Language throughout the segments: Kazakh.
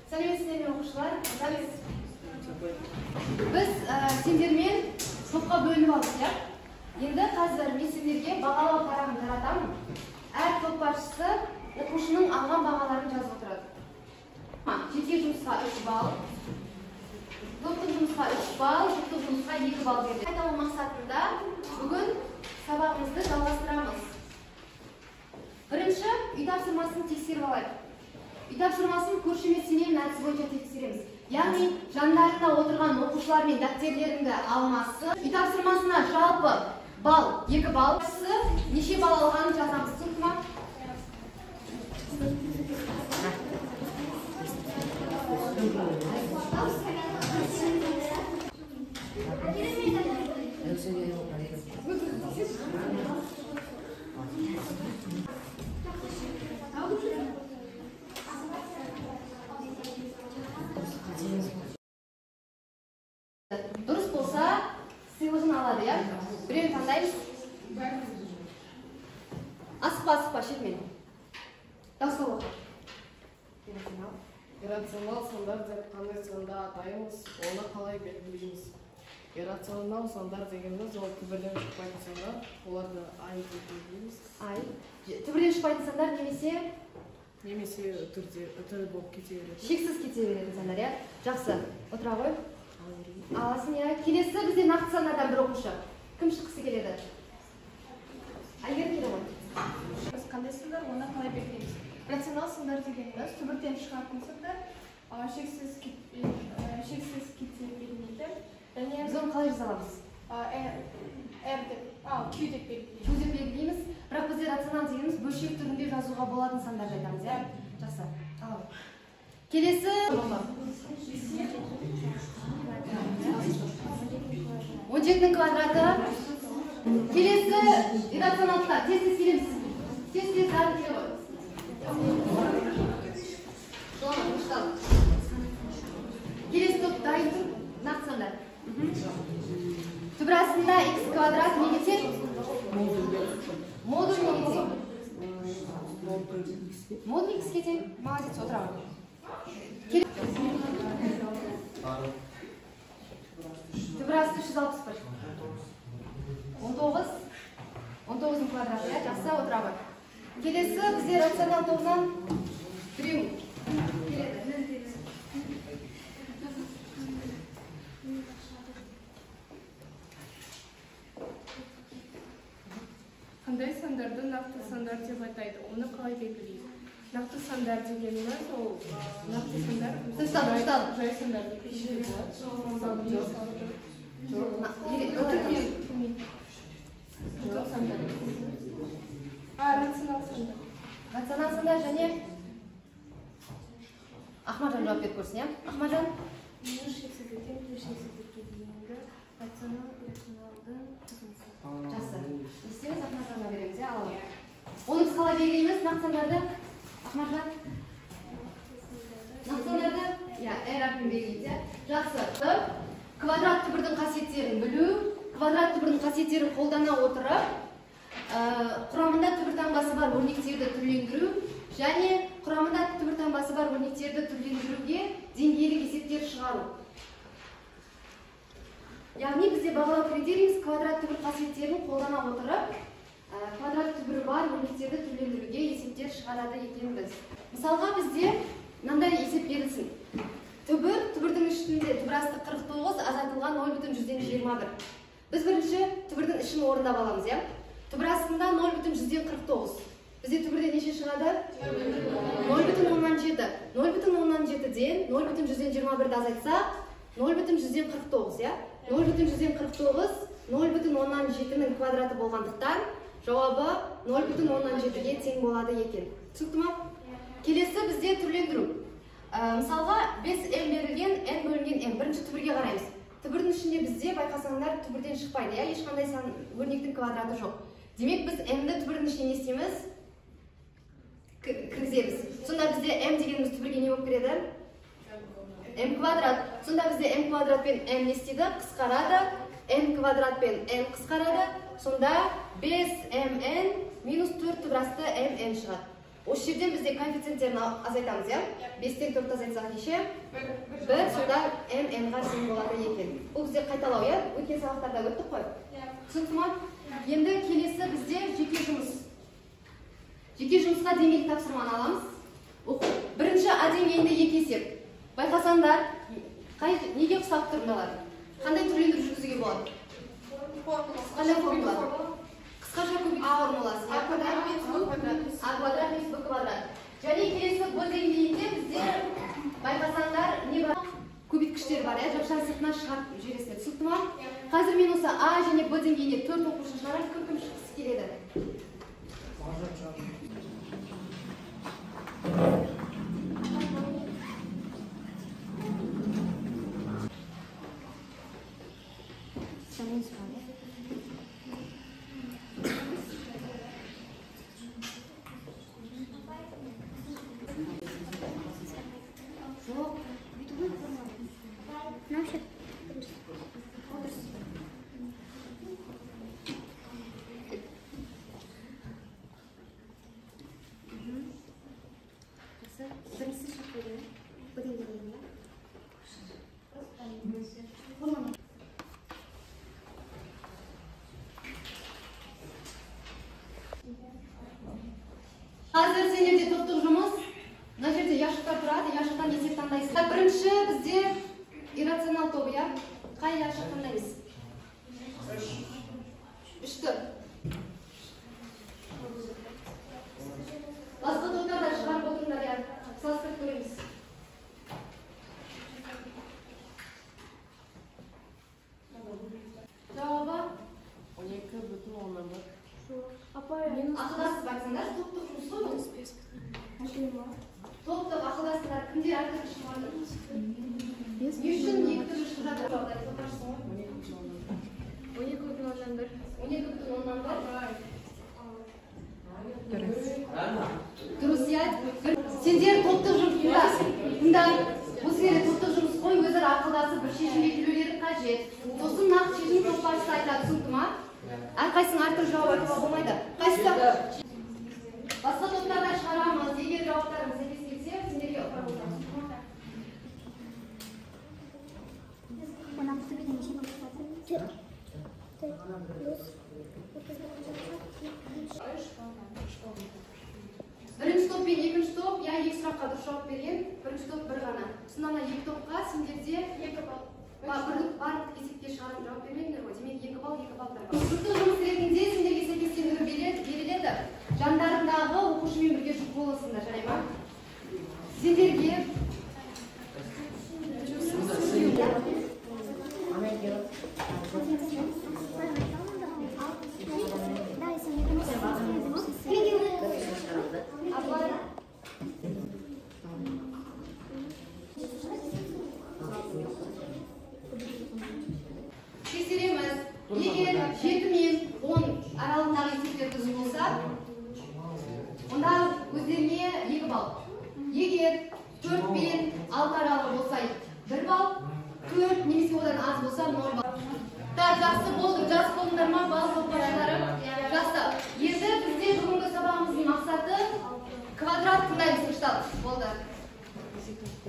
Сәлеметсіздер оқушылар. Біз сендермен топқа бөлініп алдық, иә? Енді қазір мен сендерге бағалау парағын таратамын. Әр топ басшысы оқушының алған бағаларын жазып отырады. Жеке жұмысқа 3 балл, топтық жұмысқа 3 балл, топтық жұмысқа 2 балл берді. Қайталау мақсатында бүгін сабағымызды жалғастырамыз. Бірінші, үй тапсырмасын тексеріп алайық. Үй тапсырмасын көршіме сенемін әдісі бойынша тексереміз. Яғни, жандарында отырған оқушылар мен дәптертеріңді алмасы. Үй тапсырмасына жалпы балл 2 балл. Неше балл алғанын жазамыз. Түсінікті ме? Дұрыс болса, сыйлығын алады, иә? Біреуін таңдаймыз. Асықпа, шетмен. Дауысқа оқы. Иррационал сандар деп қандай санды атаймыз, оны қалай белгілейміз? Иррационал сандар дегеніміз ол түбірден шықпайтын сандар, оларды ай деп белгілейміз. Ай. Түбірден шықпайтын сандар немесе үтір болып кете береді. Шексіз кете беретін сандар, иә? Жақсы. Отыра ғой. Аласын, иә. Келесі бізде нақты сандардан бір оқушы. Кім шыққысы келеді? Айгер келе ғой. Қандай сандар, оны қалай белгілейміз? Рационал сандар дегеніміз түбірден шығатын сандар, шексіз кете бермейді. Біз оны қалай жаза аламыз? Q деп белгілейміз. Q деп белгілейміз. Бірақ бізде рационал дегеніміз бөлшек түрінде жазуға болатын сандар айтамыз, иә? Жақсы. Ал. Келесі 17-нің квадраты. Келесі иррационалдықтар. Тез келеміз. Тез зарын келе ғой. Келесі топ дайын тұр. Нақты сандар. Түбірасында x квадрат не кетеді? Модуль не кетеді? Модуль x кетеді. Молодец, отырамын. Түбірасты 361. 19-ның квадраты, иә? Жақсы, отыра ғой. Келесі бізде рационал тобынан біреу келеді. Қандай сандарды нақты сандар деп атайды, оны қалай белгілейміз? Нақты сандар дегеніміз ол нақты сандар жай сандарды кешіре болады. Рационал сандар. Рационал сандар және Ахмаджан жауап беріп көрсін, иә? Ахмаджан? Шексіздіктен шексіздікке дейінгі рационалдың Жақсы. Естеміз Ахмаджанға береміз, иә? Аламын. Оны біз қалай белгілейміз, нақты сандарды? Ахмаджан? Нақты сандарды? Иә, әрпін белгілейміз, иә? Жақсы. Квадрат түбірдің қасиеттерін білу, квадрат түбірдің қасиеттерін қолдана отырып, құрамында түбір таңбасы бар өрнектерді түрлендіру және құрамында түбір таңбасы бар өрнектерді түрлендіруге деңгейлік есептер шығару. Яғни бізде бағалау критерийіміз квадрат түбір қасиеттерін қолдана отырып, квадрат түбірі бар өрнектерді түрлендіруге есептер шығарады екенбіз. Мысалға бізде мынандай есеп берілсін. Түбірдің ішінде түбірасты 49 азайтылған 0,121. Біз бірінші түбірдің ішін орындап аламыз, иә? Түбірастында 0,149. Бізде түбірде неше шығады? 0,17. 0,17-ден 0,121-ді азайтсақ, 0,149, иә? 0,149 0,17-нің квадраты болғандықтан, жауабы 0,17-ге тең болады екен. Түсінікті ме? Келесі бізде түрлендіру. Мысалға, 5m берілген, n бөлінген n. Бірінші түбірге қараймыз. Түбірдің ішінде бізде байқасаңдар түбірден шықпайды, иә? Ешқандай өрнектің квадраты жоқ. Демек, біз m-ді түбірдің ішіне не істейміз? Кіргіземіз. Сонда бізде m дегеніміз түбірге не болып береді? m квадрат. Сонда бізде m квадрат пен n не істейді? Қысқарады. n квадрат пен n қысқарады. Сонда 5mn минус 4 түбірасты mn шығады. Осы жерден бізде коэффициенттерін азайтамыз, иә? 5-тен 4 азайтсақ неше? 1, сонда м-ға тең болады екен. Бұл бізде қайталау, иә? Өткен сабақтарда өттік қой. Түсінікті ма? Енді келесі бізде жеке жұмыс. Жеке жұмысқа деңгейлік тапсырманы аламыз. Бірінші А деңгейінде 2 есеп. Байқасаңдар, неге ұқсап тұрмалар? Қандай түрлендіріп жүргізуге болады? Қандай формула? Қысқаша көбейту формуласы. А квадрат плюс Б квадрат. Және келесі Б деңгейінде бізде байқасаңдар не бар? Көбейткіштер бар, иә? Жақшаны сыртына шығарып жібересіздер. Түсінікті ма? Қазір мен осы А және Б деңгейіне 4 оқушы шығарып, кім шыққысы келеді? Қазір сендерде топтық жұмыс. Мына жерде яшықтар тұрады, яшықтан есеп таңдайсыз. Бірінші бізде иррационал тобы, иә? Қай яшық таңдаймыз? 3-ті. Басқа топтарда шығарып отырыңдар, иә? Салыстырып көреміз. Жауабы? 12,1. Ақылдасып айтсаңдар, топтық жұмыс қой бұл. Топтық ақылдасыңдар, кімдер әртүрлі шығарды? Не үшін 2 түрлі шығады? 12,1. 12,1. Дұрыс, иә? Сендер топтық жұмыс тыңда. Осы жерде топтық жұмыс қой, өзара ақылдасып бір шешімге келулері қажет. Сосын нақты шешім топпашысы айтады, түсінікті ма? Әрқайсың әртүрлі жауап айтуға болмайды. Қайсысы? Басқа топтарда шығарамыз. Егер жауаптарымыз сәйкес келсе, сендерге ұпар боламыз. Бірінші топ пен екінші топ, я 2 сұраққа дұрыс жауап берген. Бірінші топ бір ғана. Сонда 2 топқа сендерде 2 балл. Барлық есепке шығарып жауап бермедіңдер ғой. Демек 2 балл, 2 баллдар бар. Топтық жұмыс ретінде сендерге сәйкестендіру беріледі. Жандарындағы оқушымен бірге жұп боласыңдар, жарай ма? Сендерге тексереміз. Егер 7 мен 10 аралығындағы есептер түзу болса, онда өздеріне 2 балл. Егер 4 пен 6 аралығы болса 1 балл, 4 немесе одан аз болса 0 балл. Жақсы болды, жас болыңдар ма, балл топпашылары? Жақсы. Енді бізде бүгінгі сабағымыздың мақсаты квадрат тыңдаймыз, ұштал. Болды.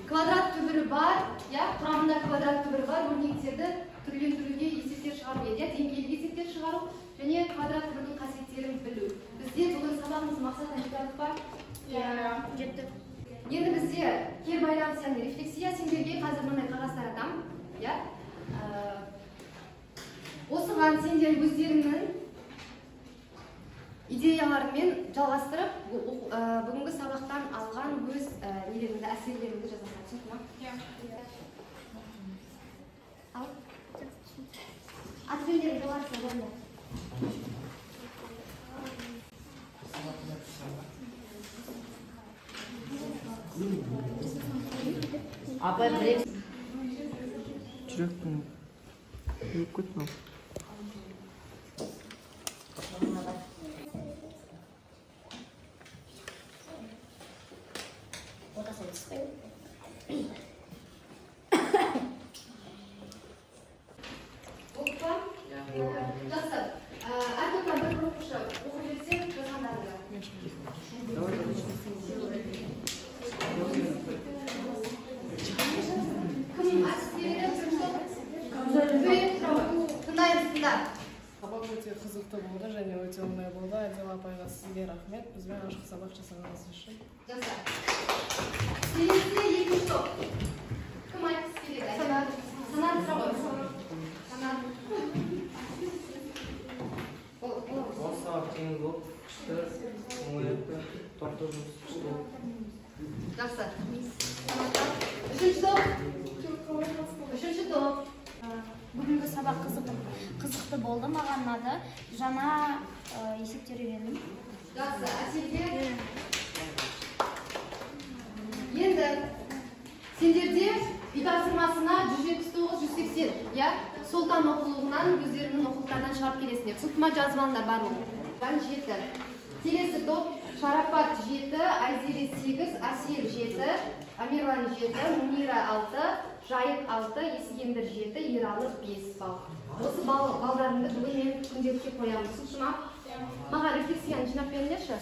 Квадрат түбірі бар, құрамында квадрат түбірі бар, өрнектерді түрлендіруге есептер шығару еді, деңгейлік есептер шығару және квадрат түбірінің қасиеттерін білу. Бізде бүгін сабағымыздың мақсатына жетіп бар? Жетті. Енді бізде кері байланыс яғни рефлексия, сендерге қазір мынандай қағаздар атам. Осыған сендер өздеріңнің идеяларымен жалғастырып, бүгінгі сабақтан алған өз нелеріңді, әсерлеріңді жазасың. Түсінікті ма? Ал. Аты-жөндеріңді жоғарысына жазыңдар. Апай, білек. Жүректің өліп кетті ме? Жақсы. Әртөптен бір оқушы оқып берсе, жазғандарыңды. қызықты болды және өте оңай болды. Айзел апайға сізге рахмет. Бізбен ашық сабақ жасағаныңыз үшін. Жақсы. Келесі екінші топ. Кім айтқысы келеді? Санат. Санат сұрақ қой. Санат. Осы сабақ жеңіл болып, күшті, оңай өтті, тоқты жұмыс күшті болды. Жақсы. Үшінші топ. Үшінші топ. Бүгінгі сабақ қызықты болды, маған ұнады. Жаңа есептер үйрендім. Жақсы. Әселге. Енді сендерде үй тапсырмасына 179-180, иә? Солтан оқулығынан өздерінің оқулықтардан шығарып келесіңдер. Сылтыма жазып алыңдар барлығы. 7. Келесі топ Шарапат 7, Айзере 8, Асел 7, Амирлан 7, Мунира 6, Жайық 6, Есігендір 7, Ералы 5 балл. Осы балдарымды бүгін мен күнделікке қоямын. Сылтыма маған рефлексияны жинап беріңдерші.